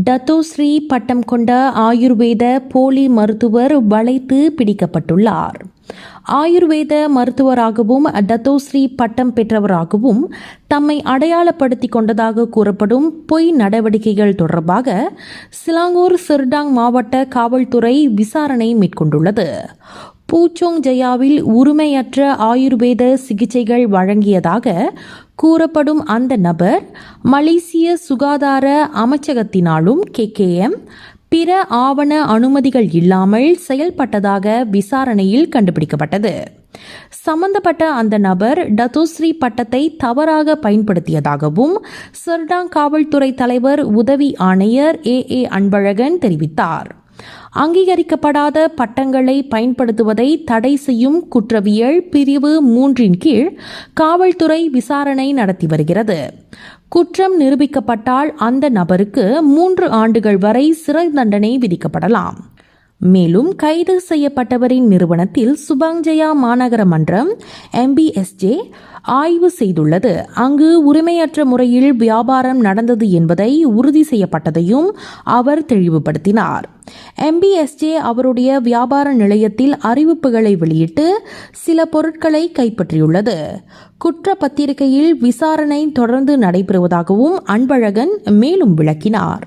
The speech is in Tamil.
டத்தோஸ்ரீ பட்டம் கொண்ட ஆயுர்வேத போலி மருத்துவர் வளைத்து பிடிக்கப்பட்டுள்ளார். ஆயுர்வேத மருத்துவராகவும் டத்தோஸ்ரீ பட்டம் பெற்றவராகவும் தம்மை அடையாளப்படுத்திக் கொண்டதாக கூறப்படும் பொய் நடவடிக்கைகள் தொடர்பாக சிலாங்கூர் சிர்டாங் மாவட்ட காவல்துறை விசாரணை மேற்கொண்டுள்ளது. பூச்சோங் ஜயாவில் உரிமையற்ற ஆயுர்வேத சிகிச்சைகள் வழங்கியதாக கூறப்படும் அந்த நபர் மலேசிய சுகாதார அமைச்சகத்தினாலும் KKM பிற ஆவண அனுமதிகள் இல்லாமல் செயல்பட்டதாக விசாரணையில் கண்டுபிடிக்கப்பட்டது. சம்பந்தப்பட்ட அந்த நபர் டத்தோஸ்ரீ பட்டத்தை தவறாக பயன்படுத்தியதாகவும் சிர்டாங் காவல்துறை தலைவர் உதவி ஆணையர் AA அன்பழகன் தெரிவித்தார். அங்கீகரிக்கப்படாத பட்டங்களை பயன்படுத்துவதை தடை செய்யும் குற்றவியல் பிரிவு 3 கீழ் காவல்துறை விசாரணை நடத்தி வருகிறது. குற்றம் நிரூபிக்கப்பட்டால் அந்த நபருக்கு 3 ஆண்டுகள் வரை சிறை தண்டனை விதிக்கப்படலாம். மேலும் கைது செய்யப்பட்டவரின் நிறுவனத்தில் சுபாங்ஜயா மாநகர மன்றம் MBSJ ஆய்வு செய்துள்ளது. அங்கு உரிமையற்ற முறையில் வியாபாரம் நடந்தது என்பதை உறுதி செய்யப்பட்டதையும் அவர் தெளிவுபடுத்தினார். MBSJ அவருடைய வியாபார நிலையத்தில் அறிவிப்புகளை வெளியிட்டு சில பொருட்களை கைப்பற்றியுள்ளது. குற்றப்பத்திரிகையில் விசாரணை தொடர்ந்து நடைபெறுவதாகவும் அன்பழகன் மேலும் விளக்கினார்.